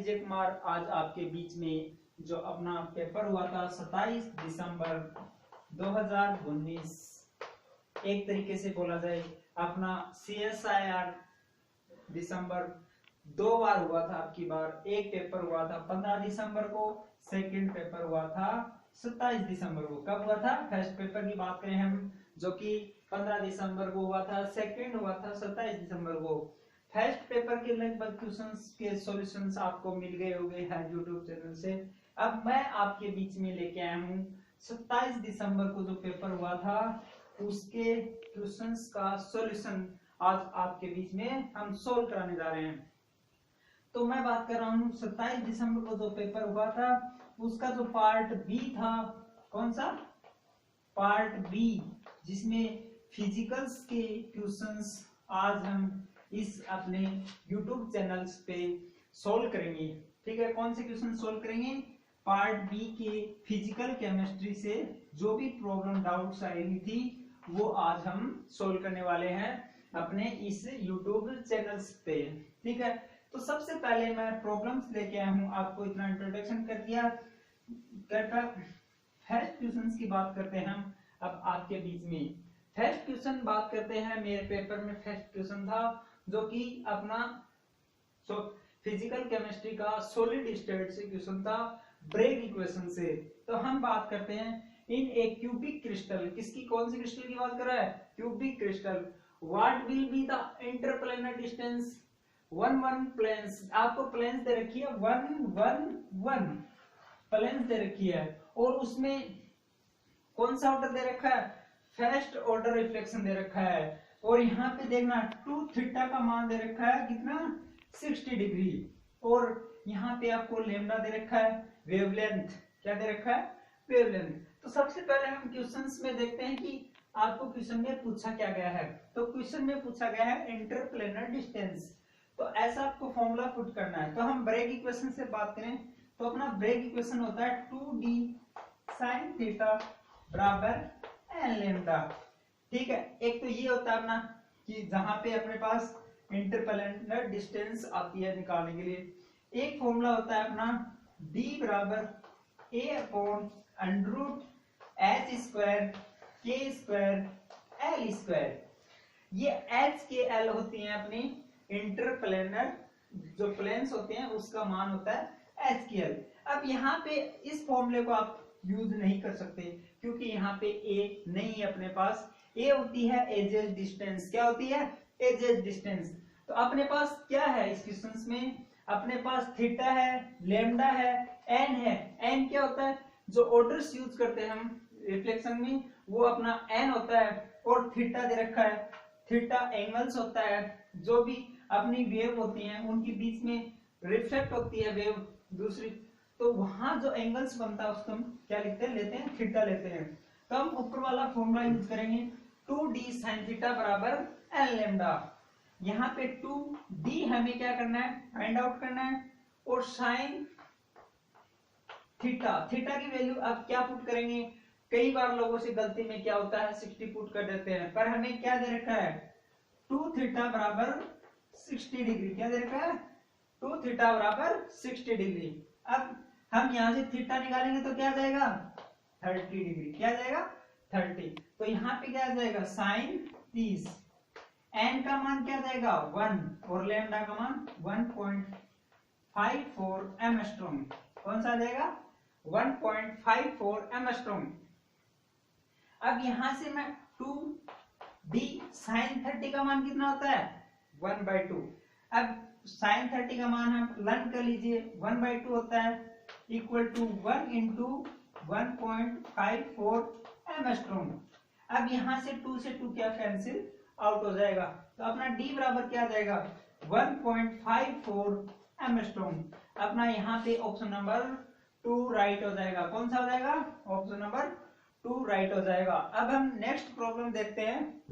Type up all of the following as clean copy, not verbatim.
विजय कुमार आज आपके बीच में जो अपना पेपर हुआ था 27 दिसंबर 2019, एक तरीके से बोला जाए अपना CSIR दिसंबर 2 बार हुआ था। आपकी बार एक पेपर हुआ था 15 दिसंबर को, सेकंड पेपर हुआ था 27 दिसंबर को। कब हुआ था? फर्स्ट पेपर की बात करें हम, जो कि 15 दिसंबर को हुआ था, सेकंड हुआ था 27 दिसंबर को। फर्स्ट पेपर के लगभग क्वेश्चंस के सॉल्यूशंस आपको मिल गए होंगे हैं यूट्यूब चैनल से। अब मैं आपके बीच में लेके आया हूँ 27 दिसंबर को जो पेपर हुआ था उसके क्वेश्चंस का सॉल्यूशन आज आपके बीच में हम सोल्व कराने जा रहे हैं। तो मैं बात कर रहा हूँ 27 दिसंबर को जो पेपर हुआ था उसका जो पार्ट बी था, कौन सा? पार्ट बी, जिसमें फिजिकल्स के क्वेश्चंस आज हम इस अपने YouTube चैनल्स पे सोल्व करेंगे। ठीक है, कौन से क्वेश्चन सोल्व करेंगे? पार्ट बी के फिजिकल केमिस्ट्री से जो भी प्रॉब्लम डाउट्स आई हुई थी वो आज हम सोल्व करने वाले हैं अपने इस YouTube चैनल्स पे। ठीक है, तो सबसे पहले मैं प्रॉब्लम्स लेके आया हूँ, आपको इतना इंट्रोडक्शन कर दिया। फर्स्ट क्वेश्चंस की बात करते हैं हम अब आपके बीच में। फर्स्ट क्वेश्चन बात करते हैं, मेरे पेपर में फर्स्ट क्वेश्चन था जो कि अपना फिजिकल केमिस्ट्री का सॉलिड स्टेट से क्वेश्चन था, ब्रेग इक्वेशन से। तो हम बात करते हैं इन ए क्यूबिक क्रिस्टल, किसकी, कौन सी क्रिस्टल की बात कर रहा है? Cubic crystal. What will be the interplanar distance? 1 1 planes, आपको प्लेन्स दे रखी है 1 1 1 प्लेन्स दे रखी है, और उसमें कौन सा ऑर्डर दे रखा है? फर्स्ट ऑर्डर रिफ्लेक्शन दे रखा है। और यहाँ पे देखना 2 थीटा का मान दे रखा है कितना? 60 डिग्री। और यहाँ पे आपको लेमडा दे रखा है, वेवलेंथ क्या दे रखा है? वेवलेंथ। तो सबसे पहले हम क्वेश्चंस में देखते हैं कि आपको क्वेश्चन में पूछा क्या गया है। तो क्वेश्चन में पूछा गया है इंटरप्लेनर डिस्टेंस। तो ऐसा आपको फॉर्मूला पुट करना है। तो हम ब्रेग इक्वेशन से बात करें तो अपना ब्रेग इक्वेशन होता है 2d sin थीटा बराबर n लेमडा। ठीक है, एक तो ये होता है अपना कि जहां पे अपने पास इंटरप्लेनर डिस्टेंस आती है निकालने के लिए। एक फॉर्मूला होता है अपना d बराबर a upon under root h square k square l square. ये h के l होती हैं अपनी इंटरप्लेनर जो प्लेन्स होते हैं उसका मान होता है h के l। अब यहाँ पे इस फॉर्मूले को आप यूज नहीं कर सकते क्योंकि यहाँ पे a नहीं है अपने पास। a होती है एजेस डिस्टेंस। क्या होती है? Edges distance. तो अपने पास क्या है इस क्वेश्चन में? अपने पास थीटा है, लेमडा है, n है। n क्या होता है? जो ऑर्डर्स यूज करते हैं हम रिफ्लेक्शन में वो अपना n होता है, और थीटा दे रखा है। थीटा एंगल्स होता है, जो भी अपनी वेव होती हैं उनके बीच में रिफ्लेक्ट होती है वेव दूसरी, तो वहां जो एंगल्स बनता है उसको हम क्या लिखते हैं? लेते हैं थीटा लेते हैं। तो हम ऊपर वाला फॉर्मूला यूज करेंगे 2d sin थीटा बराबर n लेमडा। यहाँ पे 2d हमें क्या करना है? फाइंड आउट करना है, और sin थीटा, थीटा की वैल्यू अब क्या पुट करेंगे? कई बार लोगों से गलती में क्या होता है 60 पुट कर देते हैं, पर हमें क्या दे रखा है? 2 थीटा बराबर 60 डिग्री। क्या दे रखा है? 2 थीटा बराबर 60 डिग्री। अब हम यहाँ से थीटा निकालेंगे तो क्या जाएगा? 30 डिग्री। क्या जाएगा? 30। तो यहाँ पे क्या जाएगा? साइन 30। n का मान क्या जाएगा? 1, और लैम्डा का मान 1.54 एंगस्ट्रॉम। कौन सा जाएगा? 1.54 एंगस्ट्रॉम। अब यहां से मैं 2d sin 30 का मान कितना होता है? 1/2। अब sin 30 का मान हम लर्न कर लीजिए, 1/2 होता है इक्वल टू 1 इंटू 1.54 एंगस्ट्रॉम। अब यहां से 2 से 2 क्या कैंसिल आउट हो जाएगा, तो अपना d बराबर क्या जाएगा? 1.54 एंगस्ट्रॉम। अपना यहाँ पे ऑप्शन नंबर 2 राइट हो जाएगा। कौन सा हो जाएगा? ऑप्शन नंबर 2 राइट हो जाएगा। अब हम नेक्स्ट प्रॉब्लम देखते हैं।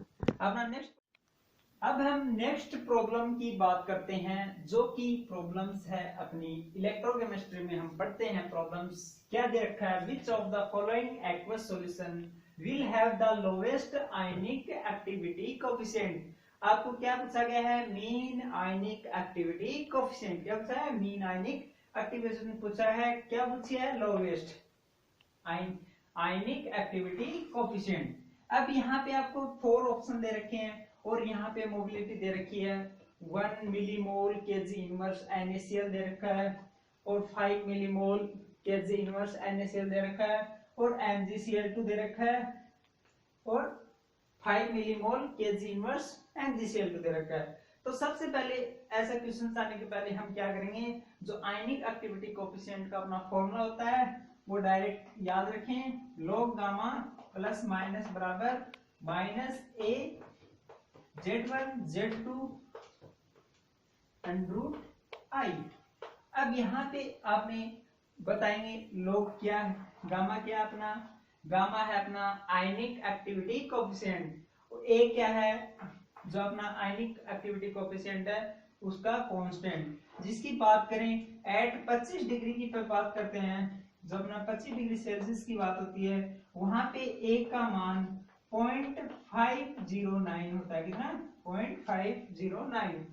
अब हम नेक्स्ट प्रॉब्लम की बात करते हैं, जो कि प्रॉब्लम्स है अपनी इलेक्ट्रोकेमिस्ट्री में हम पढ़ते हैं प्रॉब्लम्स। क्या दे रखा है? Which of the following aqueous solution will have the lowest ionic activity coefficient. आपको क्या पूछा गया है? मीन आयनिक एक्टिविटी कोएफिशिएंट। क्या पूछा है? मीन आयनिक एक्टिवेशन पूछा है, क्या पूछा है, लोवेस्ट आयनिक एक्टिविटी कोफिशिएंट। अब यहाँ पे आपको 4 ऑप्शन दे रखे हैं और यहाँ पे मोबिलिटी दे रखी है 1 मिलीमोल Kg इनवर्स NaCl दे रखा है और 5 मिलीमोल Kg इनवर्स NaCl दे रखा है और MgCl2 दे रखा है और 5 मिलीमोल Kg इनवर्स MgCl2 दे रखा है। तो सबसे पहले ऐसा क्वेश्चन आने के पहले हम क्या करेंगे, जो आयनिक एक्टिविटी कोफिशिएंट का अपना फॉर्मूला होता है वो डायरेक्ट याद रखें, log गामा प्लस माइनस बराबर minus a Z1 Z2 under root I। अब यहाँ पे आपने बताएंगे log क्या है, गामा क्या है, अपना गामा है अपना आयनिक एक्टिविटी कोफिशिएंट, a क्या है जो अपना आयनिक एक्टिविटी कोफिशिएंट है उसका कांस्टेंट, जिसकी बात करें एट 25 डिग्री की पे बात करते हैं, जो अपना 25 डिग्री सेल्सियस की बात होती है वहां पे a का मान 0.509 होता है, कितना 0.509,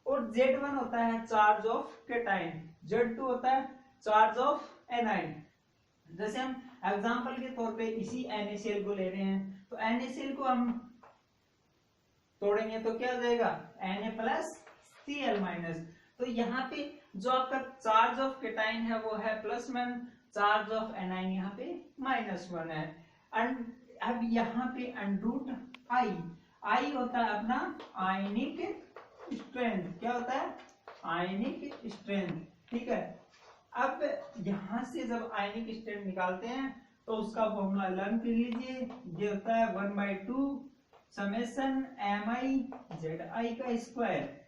और Z1 होता है चार्ज ऑफ केटाइन, Z2 होता है चार्ज ऑफ एनाइन। जैसे हम एग्जांपल के तौर पे इसी NaCl को ले रहे हैं तो NaCl को हम तोड़ेंगे तो क्या हो जाएगा Na प्लस Cl माइनस। तो यहाँ पे जो आपका चार्ज ऑफ केटाइन है वो है +1, चार्ज ऑफ एनाइन यहाँ पे -1 है। अब यहाँ पे अंडरूट I होता है अपना आयनिक स्ट्रेंथ, क्या होता है आयनिक स्ट्रेंथ, ठीक है। अब यहाँ से जब आयनिक स्ट्रेंथ निकालते हैं तो उसका फॉर्मूला लर्न कर लीजिए, ये होता है 1/2 समेशन MiZi का स्क्वायर।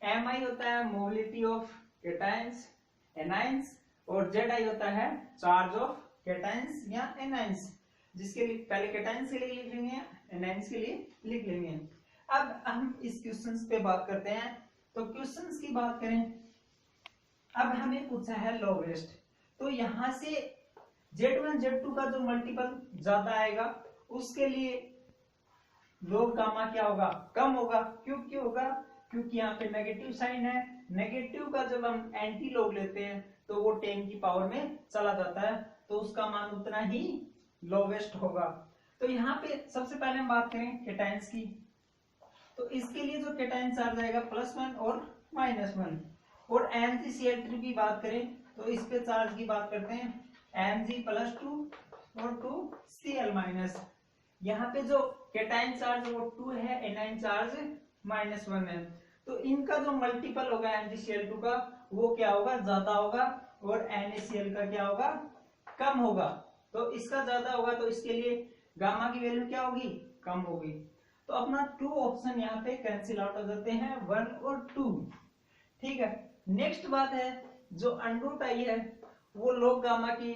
Mi होता है मोबिलिटी ऑफ केटाइंस एनाइंस और Zi होता है चार्ज ऑफ केटाइंस या एनाइंस, जिसके लिए पहले केटाइंस के लिए लिख लेंगे, एनाइंस के लिए लिख लेंगे। अब हम इस क्वेश्चंस पे बात करते हैं। तो क्वेश्चंस की बात करें, अब हमें पूछा है लोवेस्ट, तो यहाँ से Z1 Z2 का जो मल्टीपल ज्यादा आएगा उसके लिए log गामा क्या होगा, कम होगा। क्यों होगा, क्योंकि यहाँ पे नेगेटिव साइन है, नेगेटिव का जब हम एंटी लॉग लेते हैं तो वो 10 की पावर में चला जाता है, तो उसका मान उतना ही लोवेस्ट होगा। तो यहाँ पे सबसे पहले हम बात करें केटाइंस की, तो इसके लिए जो केटाइन चार्ज आएगा +1 और -1, और MgCl3 की बात करें तो इस पे चार्ज की बात करते हैं Mg +2 और 2Cl-। यहाँ पे जो केटाइन चार्ज वो 2 है, एनाइन चार्ज -1 है, तो इनका जो मल्टीपल होगा MgCl2 का वो क्या होगा, ज्यादा होगा, और NaCl का क्या होगा, कम होगा। तो इसका ज्यादा होगा तो इसके लिए गामा की वैल्यू क्या होगी, कम होगी। तो अपना 2 ऑप्शन यहाँ पे कैंसिल आउट हो जाते हैं, 1 और 2, ठीक है। नेक्स्ट बात है जो अंडरूट आई है वो log गामा की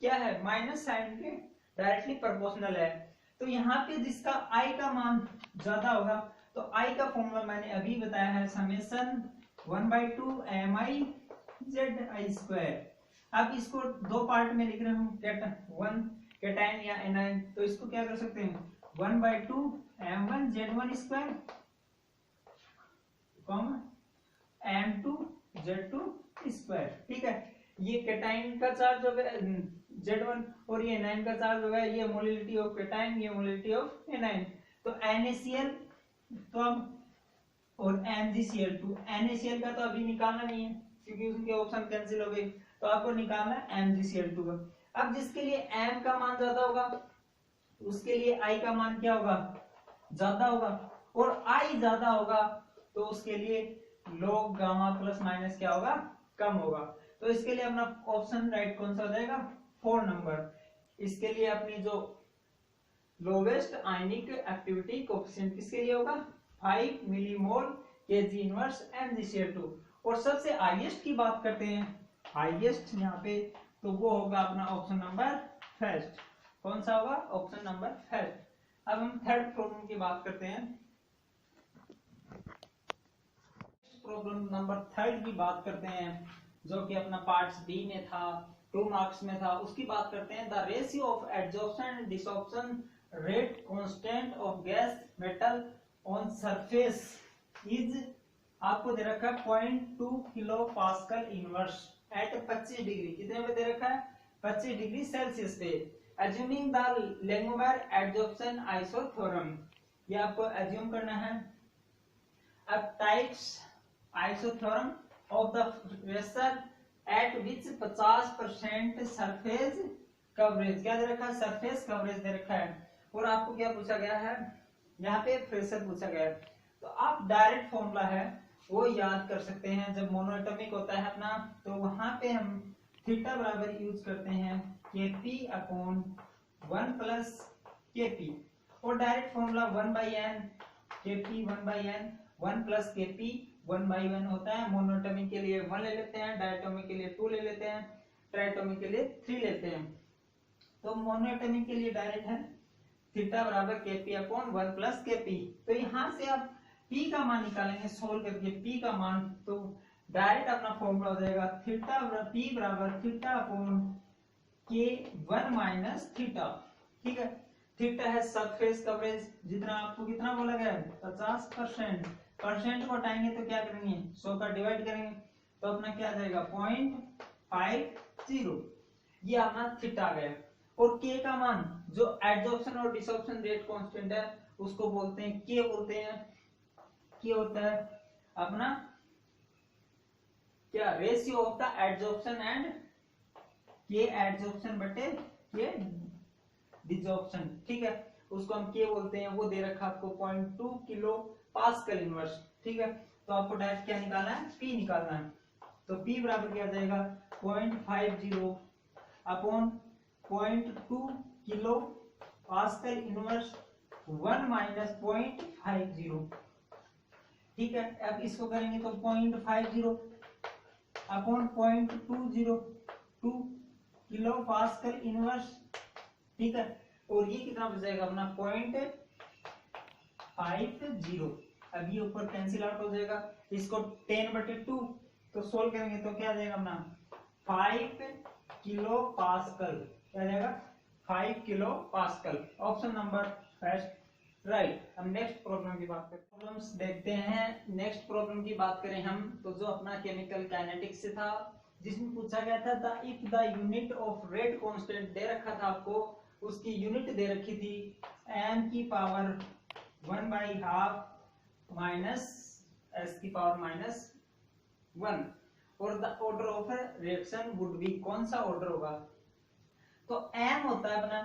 क्या है, माइनस साइन के डायरेक्टली प्रोपोर्शनल है। तो यहाँ पे जिसका I का मान ज्यादा होगा तो I का फॉर्मूला मैंने अभी बताया है समेशन 1/2 MiZi²। अब इसको 2 पार्ट में लिख रहा हूँ, 1 केटाइन या एनाइन, तो इसको क्या कर सकते हैं 1/2 M1Z1² M2Z2², ठीक है। ये केटाइन का चार्ज हो गया Z1 और ये एनाइन का चार्ज हो गया, ये मोलिलिटी ऑफ केटाइन, ये मोलिलिटी ऑफ एनाइन। तो NaCl तो अब और MgCl2, NaCl का तो अभी निकालना नहीं है क्योंकि उनके ऑप्शन कैंसिल हो गए, तो आपको निकालना है MgCl2 का। अब जिसके लिए M का मान ज्यादा होगा उसके लिए I का मान क्या होगा, ज्यादा होगा, और I ज्यादा होगा तो उसके लिए log गामा प्लस माइनस क्या होगा, कम होगा। तो इसके लिए अपना ऑप्शन राइट कौन सा हो जाएगा, 4 नंबर। इसके लिए अपनी जो लोवेस्ट आयनिक एक्टिविटी कोएफिशिएंट किसके लिए होगा, 5 मिलीमोल Kg इनवर्स MgCl2। और सबसे हाईएस्ट की बात करते हैं, हाईएस्ट यहाँ पे तो वो होगा अपना ऑप्शन नंबर फर्स्ट। कौन सा होगा, ऑप्शन नंबर फर्स्ट। अब हम थर्ड प्रॉब्लम की बात करते हैं। प्रॉब्लम नंबर थर्ड की बात करते हैं जो कि अपना पार्ट्स बी में था, 2 मार्क्स में था, उसकी बात करते हैं। The ratio of adsorption and desorption rate constant of gas metal on surface is, आपको दे रखा है 0.2 kilo pascal inverse, at 25 degree, कितने पे दे रखा है 25 डिग्री सेल्सियस पे। Assuming the Langmuir adsorption isotherm, ये आपको एज्यूम करना है। अब types isotherm of the pressure at which 50% surface coverage, क्या दे रखा है सरफेस कवरेज दे रखा है। और आपको क्या पूछा गया है, यहाँ पे प्रेशर पूछा गया है। तो आप डायरेक्ट फॉर्मूला है वो याद कर सकते हैं। जब मोनोएटॉमिक होता है अपना तो वहां पे हम थीटा बराबर यूज करते हैं Kp अपॉन 1 प्लस Kp, और direct formula 1/n Kp 1/n 1 plus Kp 1/1 होता है। मोनोएटॉमिक के लिए 1 ले लेते हैं, डायटोमिक के लिए 2 ले लेते हैं, ट्राइटोमिक के लिए 3 लेते हैं। तो मोनोएटॉमिक के लिए डायरेक्ट है थीटा बराबर Kp अपॉन 1 प्लस Kp। तो यहाँ से आप P का मान निकालेंगे सोल्व करके, P का मान तो डायरेक्ट अपना फॉर्मूला हो जाएगा थीटा P बराबर theta upon K1 minus theta. ठीक है, थीटा है सरफेस कवरेज, जितना आपको कितना बोला गया है 50%। परसेंट को हटाएंगे तो क्या करेंगे 100 का डिवाइड करेंगे तो अपना क्या आ जाएगा 0.50, ये अपना थीटा आ गया। और K का मान जो एडजॉर्प्शन और डिसॉर्प्शन रेट कांस्टेंट है उसको बोलते हैं K बोलते हैं। K होता है अपना क्या ratio of the adsorption and K adsorption बटे K डिसॉर्प्शन। ठीक है, उसको हम K बोलते हैं। वो दे रखा आपको 0.2 किलो पास्कल इनवर्स। ठीक है, तो आपको डायरेक्ट क्या निकालना है P निकालना है। तो P बराबर क्या आ जाएगा 0.50 upon 0.2 kilo pascal inverse 1 minus 0.50। ठीक है, अब इसको करेंगे तो 0.50 अपॉन 0.202 किलो पास्कल इनवर्स। ठीक है, और ये कितना बच जाएगा अपना 0.50। अब ये ऊपर कैंसिल आउट हो जाएगा, इसको 10/2 तो सोल्व करेंगे तो क्या आ जाएगा अपना 5 किलो पास्कल, क्या आ जाएगा 5 kilo pascal. Option number first right. हम नेक्स्ट प्रॉब्लम की बात करते हैं, प्रॉब्लम्स देखते हैं। नेक्स्ट प्रॉब्लम की बात करें हम तो जो अपना केमिकल काइनेटिक्स से था, जिसमें पूछा गया था if the unit of rate constant दे रखा था आपको, उसकी यूनिट दे रखी थी m की पावर 1/2 माइनस s की पावर -1 और the order of reaction would be, कौन सा ऑर्डर होगा। तो m होता है अपना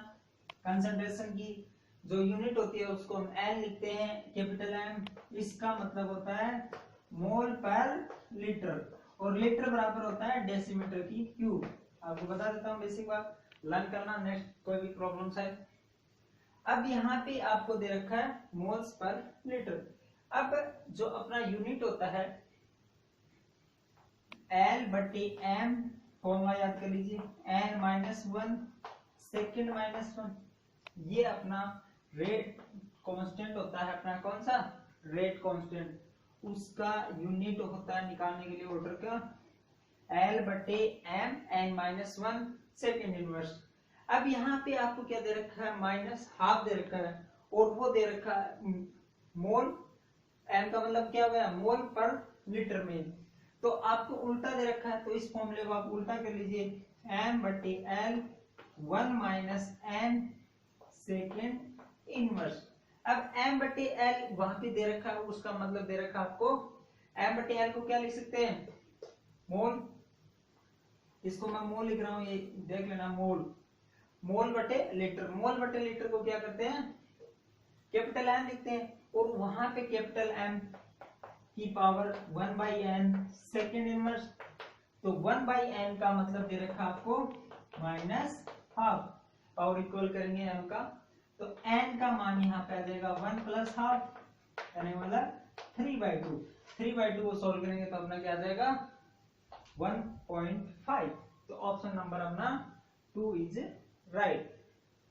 कंसंट्रेशन की जो यूनिट होती है उसको हम n लिखते हैं कैपिटल M। इसका मतलब होता है मोल पर लीटर, और लीटर बराबर होता है डेसीमीटर की क्यूब। आपको बता देता हूँ बेसिक बात, लर्न करना नेक्स्ट कोई भी प्रॉब्लम्स है। अब यहाँ पे आपको दे रखा है मोल्स पर लीटर। अब जो अपना यूनिट होता है L/m, फॉर्मूला याद कर लीजिए n-1 सेकेंड -1, ये अपना रेट कांस्टेंट होता है अपना कौन सा रेट कांस्टेंट, उसका यूनिट होता है निकालने के लिए ऑर्डर का L/m n-1 सेकेंड इनवर्स। अब यहाँ पे आपको क्या दे रखा है -½ दे रखा है, और वो दे रखा है मोल, m का मतलब क्या हुआ मोल पर लीटर में। तो आपको उल्टा दे रखा है तो इस फॉर्मूले को आप उल्टा कर लीजिए m/L 1 - n सेकेंड इनवर्स। अब m/L वहां पे दे रखा है, उसका मतलब दे रखा है आपको m/L को क्या लिख सकते हैं मोल। इसको मैं मोल लिख रहा हूं, ये देख लेना मोल बटे लीटर। मोल बटे लीटर को क्या करते हैं कैपिटल M लिखते हैं, और वहां पे कैपिटल M की पावर 1/n सेकेंड इनवर्स। तो 1/n का मतलब दे रखा आपको -½ और इक्वल करेंगे m का, तो n का मान यहाँ पे आ जाएगा 1 + ½ यानी मतलब 3/2। 3/2 को सोल्व करेंगे तो अपना क्या आ जाएगा 1.5। तो ऑप्शन नंबर अपना 2 इज राइट।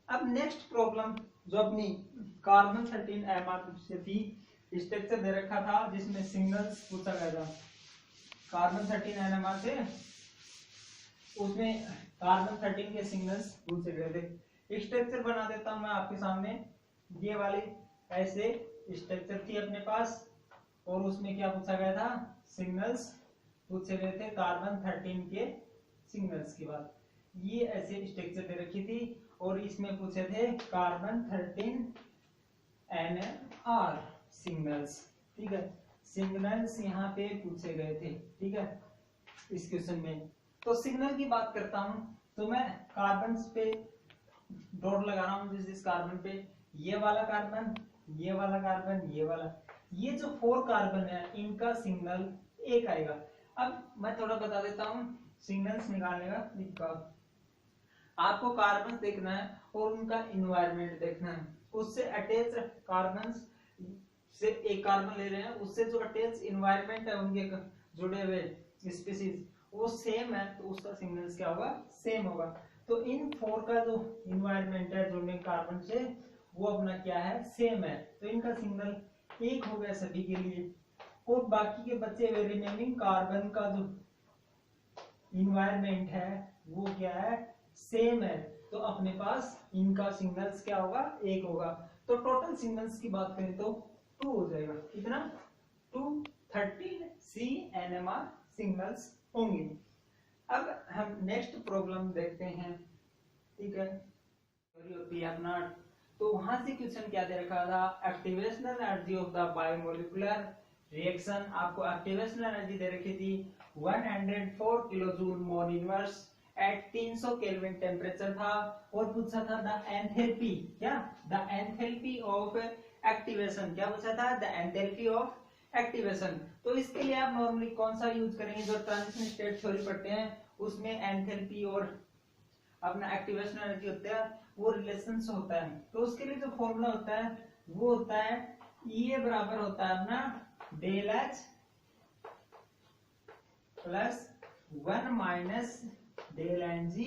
अब नेक्स्ट प्रॉब्लम जो अपनी कार्बन 13 MR से थी, स्ट्रक्चर दे रखा था जिसमें सिग्नल्स पूछा गया था कार्बन 13 NMR से, उसमें कार्बन 13 के सिग्नल्स पूछे गए थे। स्ट्रक्चर बना देता हूं मैं आपके सामने। ये वाली ऐसे स्ट्रक्चर थी अपने पास, और उसमें क्या पूछा गया था सिग्नल्स पूछे गए थे कार्बन 13 के सिग्नल्स की बात। ये ऐसे स्ट्रक्चर दे रखी थी और इसमें पूछे थे कार्बन 13 NMR सिग्नल्स, ठीक है, सिग्नल्स यहाँ पे पूछे गए थे, ठीक है, इस क्वेश्चन में। तो सिग्नल की बात करता हूं तो मैं कार्बन पे डॉट लगा रहा हूं, जिस कार्बन पे ये वाला कार्बन, ये वाला कार्बन, ये वाला, ये जो 4 कार्बन है इनका सिग्नल 1 आएगा। अब मैं थोड़ा बता देता हूं सिग्नल्स निकालने का तरीका। आपको कार्बन देखना है और उनका इन्वायरमेंट देखना है, उससे अटैच कार्बन से एक कार्बन ले रहे हैं, उससे जो अटैच इन्वायरमेंट है उनके जुड़े हुए स्पीशीज वो सेम है, तो उसका सिग्नल्स क्या होगा, सेम होगा। तो इन 4 का जो इन्वायरमेंट है जुड़ने कार्बन से वो अपना क्या है, सेम है, तो इनका सिग्नल 1 हो गया सभी के लिए। और बाकी के बचे हुए रिमेनिंग कार्बन का जो इन्वायरमेंट है वो क्या है, सेम है, तो अपने पास इनका सिग्नल्स क्या होगा, 1 होगा। तो टोटल सिग्नल्स की बात करें तो 2 हो जाएगा, कितना, 213 CNMR सिग्नल्स होंगे। अब हम नेक्स्ट प्रॉब्लम देखते हैं, ठीक है, होती है अपना। तो वहां से क्वेश्चन क्या दे रखा था, activational energy of the biomolecular reaction. आपको एक्टिवेशनल एनर्जी दे रखी थी 104 kilojoule mole inverse at 300 kelvin temperature था, और पूछा था द एंथैल्पी, क्या, द एंथैल्पी ऑफ एक्टिवेशन, क्या पूछा था, द एंथैल्पी ऑफ एक्टिवेशन। तो इसके लिए आप नॉर्मली कौन सा यूज करेंगे, जो ट्रांजिशन स्टेट थ्योरी पढ़ते हैं उसमें एंथैल्पी और अपना एक्टिवेशन एनर्जी होता है वो रिलेशंस होता है। तो उसके लिए जो फॉर्मूला होता है वो होता है E बराबर होता है अपना del H plus 1 minus del N G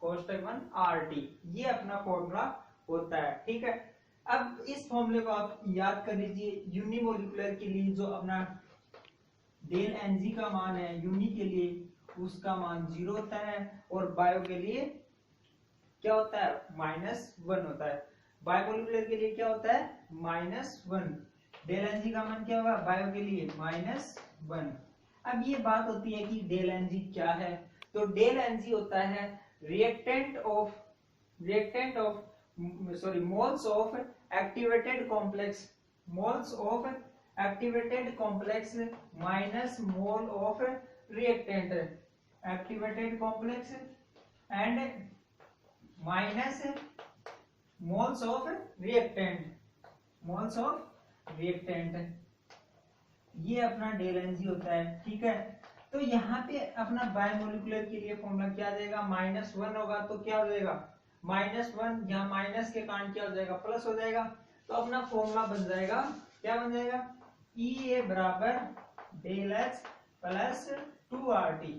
कोष्टक 1 RT, ये अपना फॉर्मूला होता है, ठीक है। अब इस फॉर्मूले को आप याद कर लीजिए, यूनिमोलिकुलर के लिए जो अपना डेल एन जी का मान है यूनि के लिए उसका मान 0 होता है, और बायो के लिए क्या होता है, -1 होता है। बायोमोलिकुलर के लिए क्या होता है, -1। डेल एन जी का मान क्या होगा बायो के लिए, -1। अब ये बात होती है कि डेल एन जी क्या है, तो डेल एन जी होता है reactant of moles of activated complex, moles of activated complex minus mole of reactant, activated complex and minus moles of reactant, moles of reactant, ये अपना डेल एन जी होता है, ठीक है। तो यहाँ पे अपना बायोमोलिकुलर के लिए फॉर्मूला क्या आ जाएगा, -1 होगा तो क्या हो जाएगा, -1, यहाँ माइनस के कारण क्या हो जाएगा, प्लस हो जाएगा। तो अपना फॉर्मूला बन जाएगा, क्या बन जाएगा, E बराबर डेल एच प्लस 2RT,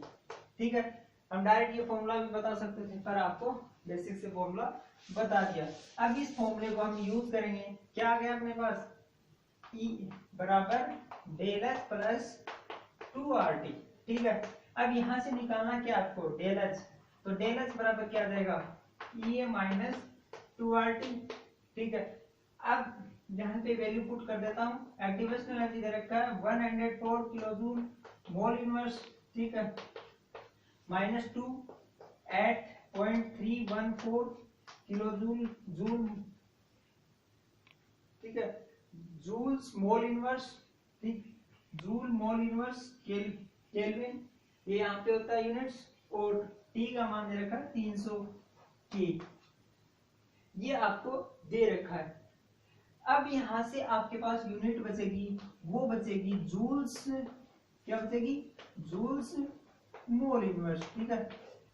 ठीक है। हम डायरेक्ट ये फॉर्मूला भी बता सकते थे पर आपको बेसिक से फॉर्मूला बता दिया। अब इस फॉर्मूले को हम यूज करेंगे, क्या आ गया अपने पास, E बराबर डेल एच प्लस 2RT, ठीक है। अब यहां से निकालना क्या आपको, डेल एच, तो डेल एच बराबर क्या आ जाएगा, E माइनस 2RT, ठीक है। अब यहाँ पे वैल्यू पुट कर देता हूँ, एक्टिवेशन एनर्जी दे रखा है 104 किलोजूल मोल इनवर्स, ठीक है, -2 एट 0.314 किलोजूल जूल, ठीक है, जूल्स मोल इनवर्स, ठीक, जूल मोल इनवर्स केल्विन, ये यहाँ पे होता है यूनिट्स, और T का मान दे रखा है 300 K, ये आपको दे रखा है। अब यहां से आपके पास यूनिट बचेगी, वो बचेगी जूल्स, क्या बचेगी, जूल्स मोल इनवर्स, ठीक है,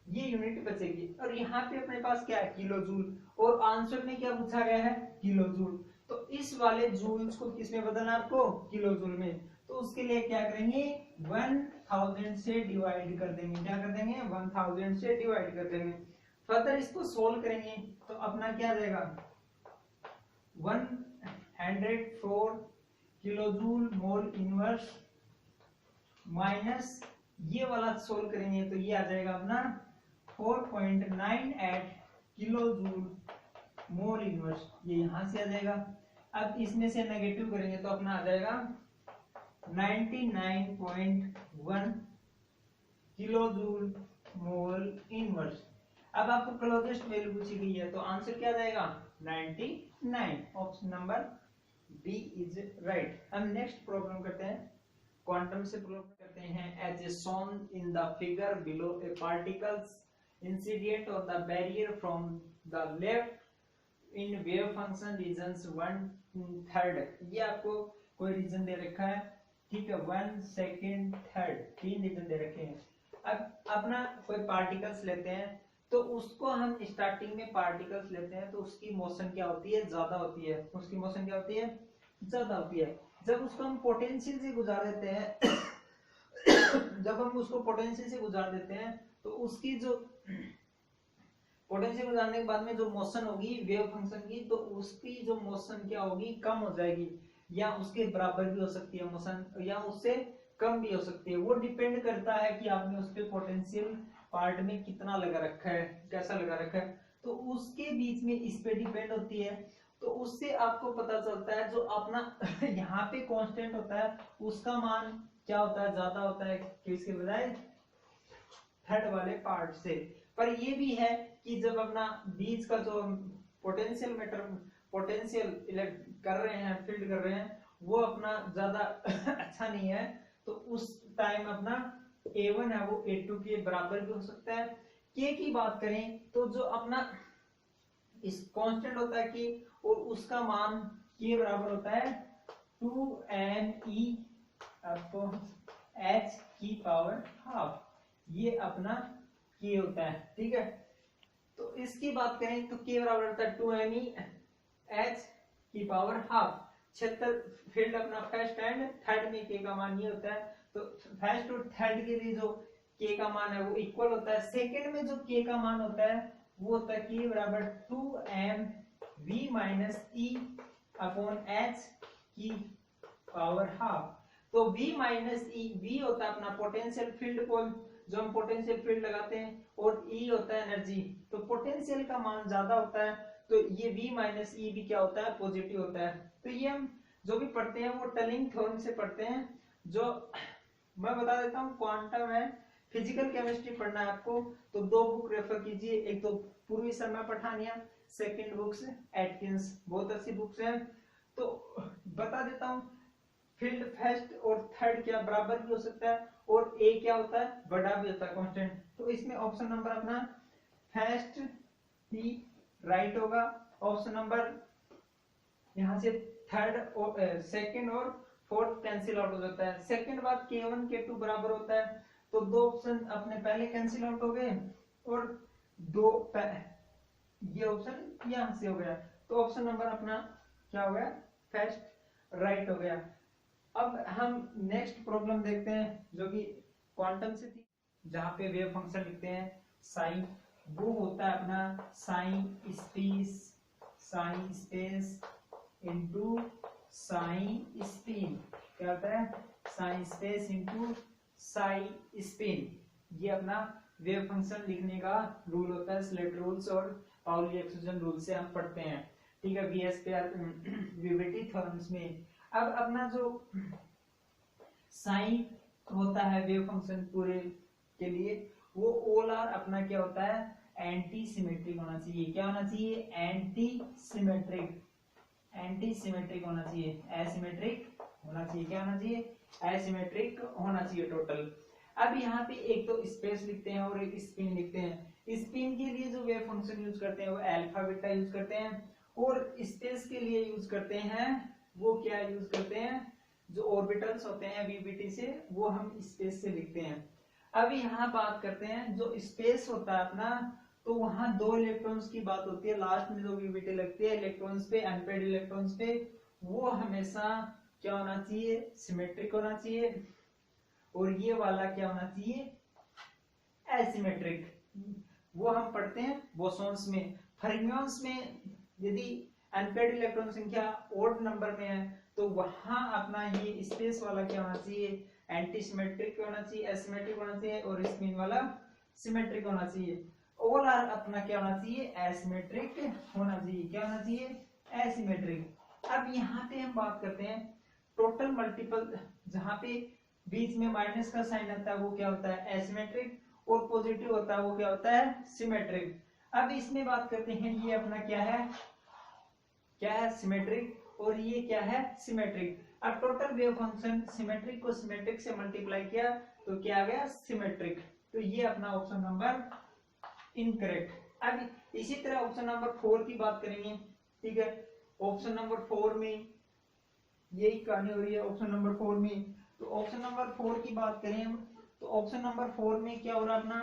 ये यूनिट बचेगी। और यहाँ पे अपने पास क्या है, किलो जूल, और आंसर में क्या पूछा गया है, किलो जूल। तो इस वाले जूल्स को किसमें बदलना आपको, किलो जूल में। तो उसके लिए क्या करेंगे, 1000 से डिवाइड कर देंगे, क्या कर देंगे, 1000 से डिवाइड कर देंगे। फर्दर इसको सोल्व करेंगे तो अपना क्या आ जाएगा, 104 किलोजूल मोल इनवर्स माइनस ये वाला सोल्व करेंगे तो ये आ जाएगा अपना 4.98 किलोजूल मोल इनवर्स, ये यहां से आ जाएगा। अब इसमें से नेगेटिव करेंगे तो अपना आ जाएगा 99.1 किलोजूल मोल इनवर्स। अब आपको क्लोजेस्ट वैल्यू पूछी गई है तो आंसर क्या जाएगा 99। Option number B is right. हम नेक्स्ट प्रॉब्लम करते हैं, क्वांटम से प्रॉब्लम करते हैं। As a shown in the figure below, a particles incident on the barrier from the left in wave function regions 1/3। ये आपको कोई रीजन दे रखा है, ठीक है, 1 सेकेंड 3rd, 3 रीजन दे रखे हैं। अब अपना कोई पार्टिकल्स लेते हैं तो उसको हम स्टार्टिंग में पार्टिकल्स लेते हैं तो उसकी मोशन क्या होती है, ज्यादा होती है। उसकी मोशन क्या होती है, ज्यादा होती है। जब उसको हम पोटेंशियल से गुजार देते हैं जब हम उसको पोटेंशियल से गुजार देते हैं तो उसकी जो पोटेंशियल गुजारने के बाद में जो मोशन होगी वेव फंक्शन की, तो उसकी जो मोशन क्या होगी, कम हो जाएगी, या उसके बराबर भी हो सकती है मोशन, या उससे कम भी हो सकती है। वो डिपेंड करता है कि आपने उस पे पोटेंशियल पार्ट में कितना लगा रखा है, कैसा लगा रखा है, तो उसके बीच में इस पे डिपेंड होती है। तो उससे आपको पता चलता है जो अपना यहाँ पे कांस्टेंट होता है उसका मान क्या होता है, ज्यादा होता है किसके बजाय, थर्ड वाले पार्ट से। पर ये भी है कि जब अपना बीच का जो पोटेंशियल मैटर पोटेंशियल कर रहे हैं, फील्ड कर रहे हैं, वो अपना ज्यादा अच्छा नहीं है, तो उस टाइम अपना A1 है वो A2 के बराबर भी हो सकता है। K की बात करें तो जो अपना इस कांस्टेंट होता है K, और उसका मान K बराबर होता है 2me अपॉन h की पावर हाफ, ये अपना K होता है, ठीक है। तो इसकी बात करें तो K बराबर होता है 2me h की पावर हाफ। क्षेत्र फील्ड अपना फर्स्ट एंड थर्ड में K का मान ये होता है, तो फर्स्ट और थर्ड के लिए जो K का मान है वो इक्वल होता है। सेकंड में जो K का मान होता है वो होता है K बराबर 2mv minus e upon h की पावर हाफ। तो v माइनस e, v होता है अपना पोटेंशियल फील्ड पोल जो हम पोटेंशियल फील्ड लगाते हैं, और e होता है एनर्जी। तो पोटेंशियल का मान ज्यादा होता है तो ये v माइनस e भी क्या होता है, पॉजिटिव होता है। तो ये हम जो भी पढ़ते हैं वो टलिंग थ्योरम से पढ़ते हैं। जो मैं बता देता हूँ, क्वांटम है, फिजिकल केमिस्ट्री पढ़ना है आपको तो 2 बुक रेफर कीजिए, एक तो पूर्वी Sharma Pathania, second books Atkins, बहुत अच्छी बुक्स हैं। तो बता देता हूँ, फील्ड फर्स्ट और थर्ड क्या बराबर भी हो सकता है, और ए क्या होता है, बड़ा भी होता है कांस्टेंट। तो इसमें ऑप्शन नंबर अपना फर्स्ट ही राइट होगा। ऑप्शन नंबर यहाँ से थर्ड और सेकंड और फोर्थ कैंसिल आउट हो जाता है। सेकंड बात K1 K2 बराबर होता है, तो 2 ऑप्शन अपने पहले कैंसिल आउट हो गए, और 2 ये ऑप्शन यहाँ से हो गया, तो ऑप्शन नंबर अपना क्या हो गया, फर्स्ट राइट हो गया। अब हम नेक्स्ट प्रॉब्लम देखते हैं जो कि क्वांटम से थी, जहाँ पे वेव फंक्शन लिखते हैं साइन, वो होता है अपना sine space into sine spin. क्या होता है, sine space into sine spin. ये अपना वेव फंक्शन लिखने का रूल होता है, स्लेट रूल्स और पाउली एक्सक्लूजन रूल से हम पढ़ते हैं, ठीक है, VSPR विविटी थ्योरम्स में। अब अपना जो साइन होता है वेव फंक्शन पूरे के लिए, वो ऑल आर अपना क्या होता है, एंटी सिमेट्रिक होना चाहिए। क्या होना चाहिए, एंटी सिमेट्रिक होना चाहिए, एसिमेट्रिक होना चाहिए। क्या होना चाहिए, एसिमेट्रिक होना चाहिए टोटल। अब यहाँ पे एक तो स्पेस लिखते हैं और एक स्पिन लिखते हैं। स्पिन के लिए जो वेव फंक्शन यूज करते हैं वो अल्फा बीटा यूज करते हैं, और स्पेस के लिए यूज करते हैं वो क्या यूज करते हैं, जो ऑर्बिटल्स होते हैं VBT से, वो हम स्पेस से लिखते हैं। अब यहाँ बात करते हैं जो स्पेस होता है अपना, तो वहां 2 इलेक्ट्रॉन्स की बात होती है, लास्ट में जो VBT लगती है इलेक्ट्रॉन्स पे, अनपेड इलेक्ट्रॉन्स पे, वो हमेशा क्या होना चाहिए, सिमेट्रिक होना चाहिए, और ये वाला क्या होना चाहिए, एसिमेट्रिक। वो हम पढ़ते हैं बोसॉन्स में। फर्मियंस में यदि अनपेड इलेक्ट्रॉन संख्या ओड नंबर में है तो वहां अपना ये स्पेस वाला क्या होना चाहिए, एंटी सिमेट्रिक होना चाहिए, एसिमेट्रिक होना चाहिए, और स्पिन वाला सिमेट्रिक होना चाहिए। ऑल आर अपना क्या होना चाहिए, एसिमेट्रिक होना चाहिए। क्या होना चाहिए, एसिमेट्रिक। अब यहाँ पे हम बात करते हैं टोटल मल्टीपल, जहाँ पे बीच में माइनस का साइन आता है वो क्या होता है एसिमेट्रिक, और पॉजिटिव होता है वो क्या होता है सिमेट्रिक। अब इसमें बात करते हैं, ये अपना क्या है सिमेट्रिक, और ये क्या है सिमेट्रिक। अब टोटल वेव फंक्शन सिमेट्रिक को सिमेट्रिक से मल्टीप्लाई किया तो क्या आ गया सिमेट्रिक। तो ये अपना ऑप्शन नंबर इनकरेक्ट। अब इसी तरह ऑप्शन नंबर 4 की बात करेंगे, ठीक है। ऑप्शन नंबर 4 में यही कहानी हो रही है ऑप्शन नंबर 4 में। तो ऑप्शन नंबर 4 की बात करें हम, तो ऑप्शन नंबर 4 में क्या हो रहा है अपना,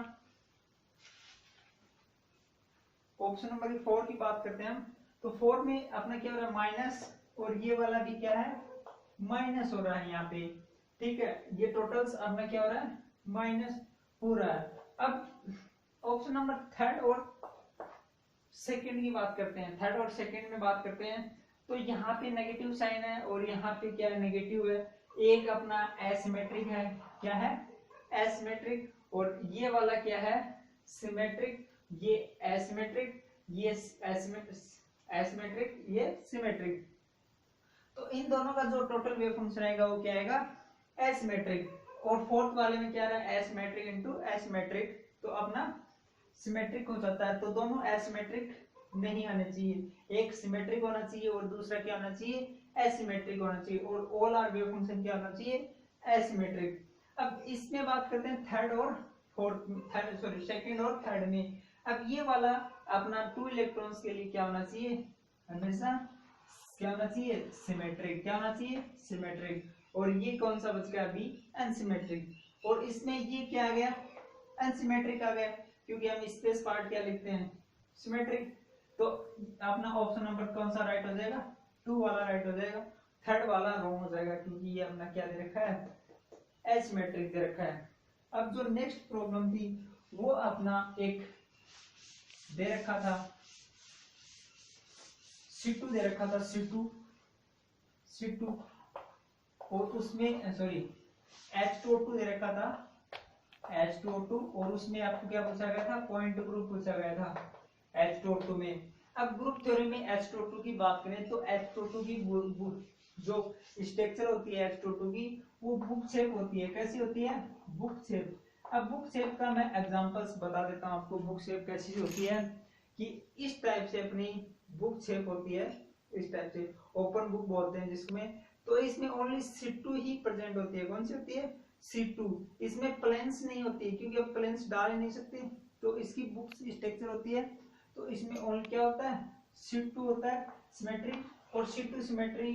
ऑप्शन नंबर 4 की बात करते हैं हम, तो 4 में अपना क्या हो रहा है माइनस, और ये वाला भी क्या है माइनस हो रहा है यहाँ पे, ठीक है। ये टोटल्स अपना क्या हो रहा है माइनस हो रहा है। अब ऑप्शन नंबर थर्ड और सेकंड की बात करते हैं, थर्ड और सेकंड में बात करते हैं, तो यहाँ पे नेगेटिव साइन है और यहाँ पे क्या है नेगेटिव है। एक अपना एसिमेट्रिक है, क्या है एसिमेट्रिक, और ये वाला क्या है सिमेट्रिक, ये एसिमेट्रिक, ये एसिमेट्रिक, ये सिमेट्रिक। तो इन दोनों का जो टोटल वेव फंक्शन आएगा वो क्या आएगा एसिमेट्रिक। और फोर्थ वाले में क्या रहा है एसिमेट्रिक इनटू एसिमेट्रिक, तो अपना सिमेट्रिक हो जाता है। तो दोनों एसिमेट्रिक नहीं आने चाहिए, एक सिमेट्रिक होना चाहिए और दूसरा क्या होना चाहिए एसिमेट्रिक होना चाहिए, और ऑल आर वेव फंक्शन क्या होना चाहिए एसिमेट्रिक। अब इसमें बात करते हैं थर्ड और फोर्थ, थर्ड सॉरी सेकंड और थर्ड में। अब ये वाला अपना 2 इलेक्ट्रॉन्स के लिए क्या होना चाहिए हमेशा क्या होना चाहिए सिमेट्रिक, क्या होना चाहिए सिमेट्रिक। और ये कौन सा बच गया बी अनसिमेट्रिक, और इसमें ये क्या आ गया अनसिमेट्रिक आ गया, क्योंकि हम स्पेस पार्ट क्या लिखते हैं सिमेट्रिक। तो अपना ऑप्शन नंबर कौन सा राइट हो जाएगा 2 वाला राइट हो जाएगा, थर्ड वाला रॉन्ग हो जाएगा, क्योंकि ये अपना क्या दे रखा है एसिमेट्रिक दे रखा है। अब जो नेक्स्ट प्रॉब्लम थी वो अपना एक दे रखा था C2 दे रखा था C2 और उसमें सॉरी H2O2 दे रखा था H2O2, और उसमें आपको क्या पूछा गया था पॉइंट ग्रुप पूछा गया था H2O2 में। अब ग्रुप थ्योरी में H2O2 की बात करें तो H2O2 की जो स्ट्रक्चर होती है H2O2 की वो बुक शेप होती है, कैसी होती है बुक शेप। अब बुक शेप का मैं एग्जांपल्स बता देता हूं आपको, बुक शेप कैसी होती है कि इस टाइप से अपनी बुक शेप होती है, इस टाइप से ओपन बुक बोलते हैं जिसमें, तो इसमें ओनली C2 ही प्रेजेंट होती है। कौन सी होती है C2, इसमें प्लेन्स नहीं होती है क्योंकि अब प्लेन्स डाल ही नहीं सकते, तो इसकी बुक स्ट्रक्चर होती है। तो इसमें ओनली क्या होता है C2 होता है सिमेट्रिक, और C2 सिमेट्री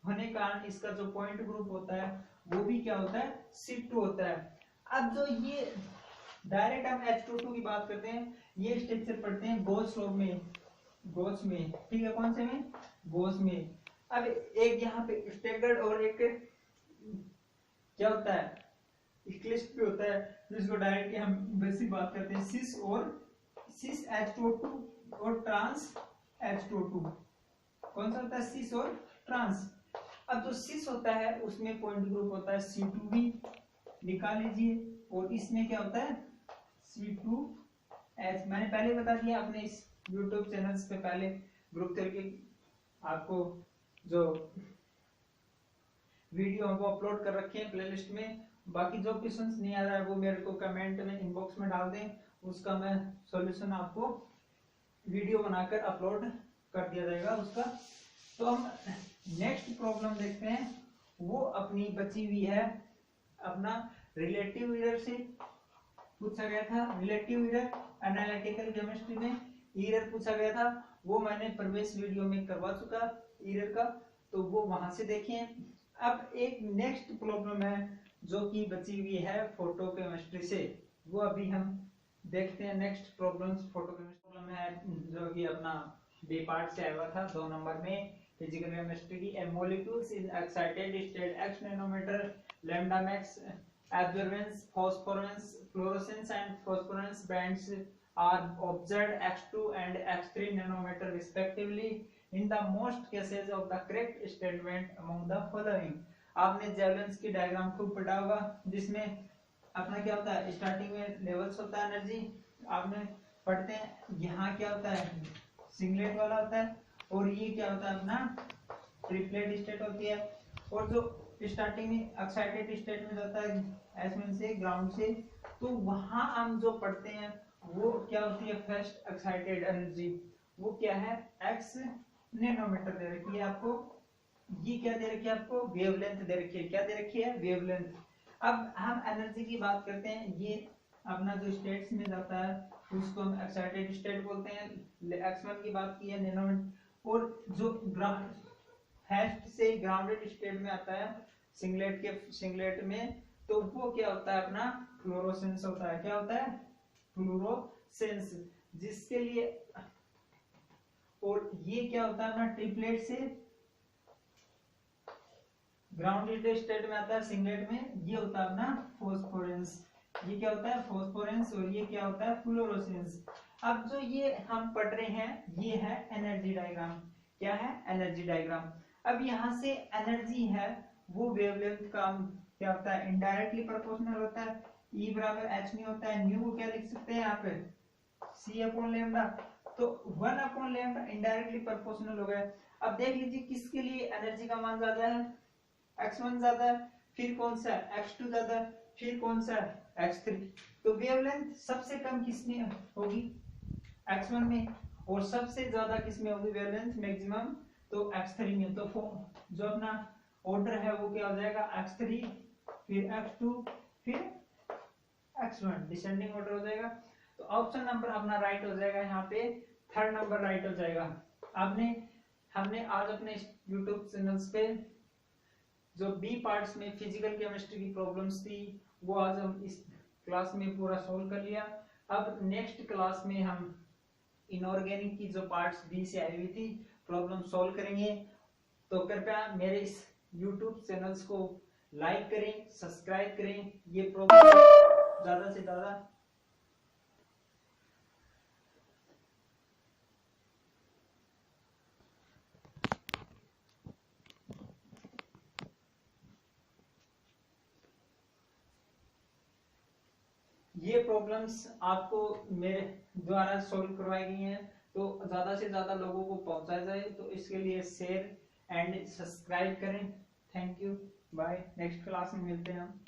होने के कारण इसका जो पॉइंट ग्रुप होता है वो भी क्या होता है C2 होता है। अब जो ये डायरेक्ट हम H2O2 की बात करते हैं, ये स्ट्रक्चर पढ़ते हैं गोस लॉ में, गोस में, ठीक है कौन से में गोस में। अब एक यहाँ पे स्टैगर्ड और एक क्या होता है इक्लिप्स भी होता है, जिसको डायरेक्ट हम बेसिक बात करते हैं सिस H2O2 और ट्रांस H2O2। कौन सा होता है सिस और ट्रांस। अब जो सिस होता है उसमें पॉइंट ग्रुप होता है C2 भी निकाल लीजिए, और इसमें क्या होता है C2H। मैंने पहले बता दिया अपने इस YouTube चैनल्स पे पहले ग्रुप थ्योरी की आपको जो वीडियो वो अपलोड कर रखे हैं प्लेलिस्ट में। बाकी जो क्वेश्चंस नहीं आ रहा है वो मेरे को कमेंट में इनबॉक्स में डाल दें, उसका मैं सॉल्यूशन आपको वीडियो बनाकर अपलोड कर दिया जाएगा उसका। तो हम नेक्स्ट प्रॉब्लम देखते हैं, वो अपनी बची हुई है अपना रिलेटिव एरर से पूछा गया था, रिलेटिव एरर एनालिटिकल केमिस्ट्री में एरर पूछा गया था, वो मैंने प्रवेश वीडियो में करवा चुका एरर का, तो वो वहां से देखें। अब एक नेक्स्ट प्रॉब्लम है जो कि बची हुई है फोटो केमिस्ट्री से, वो अभी हम देखते हैं। Next problems photo chemistry problem है जो कि अपना बी पार्ट से आया हुआ था 2 नंबर में फिजिकल केमिस्ट्री की। Molecules in excited state x nanometre lambda max absorbance phosphorus fluorescence and phosphorus bands are observed x2 and x3 nanometer respectively in the most cases of the correct statement among the following। आपने जेवलेंस की diagram खूब पढ़ा होगा, जिसमें अपना क्या होता है स्टार्टिंग में लेवल्स होता है एनर्जी, आपने पढ़ते हैं यहाँ क्या होता है सिंगलेट वाला होता है, और ये क्या होता है अपना ट्रिपलेट स्टेट होती है। और जो स्टार्टिंग में एक्साइटेड स्टेट में जाता है S1 से ग्राउंड से, तो वहां हम जो पढ़ते हैं वो क्या होती है फर्स्ट एक्साइटेड एनर्जी, वो क्या है x नैनोमीटर दे रखी है आपको। ये क्या दे रखी है आपको वेवलेंथ दे रखी है, क्या दे रखी है वेवलेंथ। अब हम एनर्जी की बात करते हैं, ये अपना जो स्टेट्स में जाता है उसको हम एक्साइटेड स्टेट बोलते हैं। x1 की बात की है नैनोमीटर, और जो फर्स्ट से ग्राउंडेड स्टेट में आता है सिंगलेट में, तो वो क्या होता है अपना फ्लोरोसेंस होता है। क्या होता है फ्लोरोसेंस, जिसके लिए, और ये क्या होता है अपना ट्रिपलेट से ग्राउंडेड स्टेट में आता है सिंगलेट में, ये होता है अपना फॉस्फोरेंस। ये क्या होता है फॉस्फोरेंस, और ये क्या होता है फ्लोरोसेंस। अब जो ये हम पढ़ रहे हैं ये है एनर्जी डायग्राम। क्या है एनर्जी डायग्राम। अब यहाँ से एनर्जी है वो वेवलेंथ का क्या होता है इनडायरेक्टली प्रोपोर्शनल होता है। E बराबर h में होता है, न्यू को क्या लिख सकते हैं यहाँ पे c अपॉन लैम्डा, तो 1 अपॉन लैम्डा इनडायरेक्टली प्रोपोर्शनल हो गया। अब देख लीजिए किसके लिए एनर्जी का मान ज्यादा है, x1 ज्यादा है, फिर कौन सा है x2 ज्यादा है, फिर कौन सा है x3। तो वेवलेंथ सबसे कम किसमें होगी x1 में, और सबसे ज्यादा किसमें होगी वेवलेंथ मैक्सिमम तो x3 में। तो जो अपना ऑर्डर है वो क्या हो जाएगा x3 फिर x2 फिर x1, डिसेंडिंग ऑर्डर हो जाएगा। तो ऑप्शन नंबर अपना राइट हो जाएगा, यहाँ पे थर्ड नंबर राइट हो जाएगा। हमने आज अपने YouTube चैनल्स पे जो बी पार्ट्स में फिजिकल केमिस्ट्री की प्रॉब्लम्स थी वो आज हम इस क्लास में पूरा सोल्व कर लिया। अब नेक्स्ट क्लास में हम इनऑर्गेनिक की जो पार्ट्स बी से आई हुई थी प्रॉब्लम सोल्व करेंगे। तो कृपया मेरे इस YouTube चैनल्स को लाइक करें, सब्सक्राइब करें, ये प्रॉब्लम ज्यादा से ज्यादा ये प्रॉब्लम्स आपको मेरे द्वारा सॉल्व करवाई गई हैं, तो ज्यादा से ज्यादा लोगों को पहुंचाया जाए, तो इसके लिए शेयर एंड सब्सक्राइब करें। Thank you, bye, next class में मिलते हैं हम।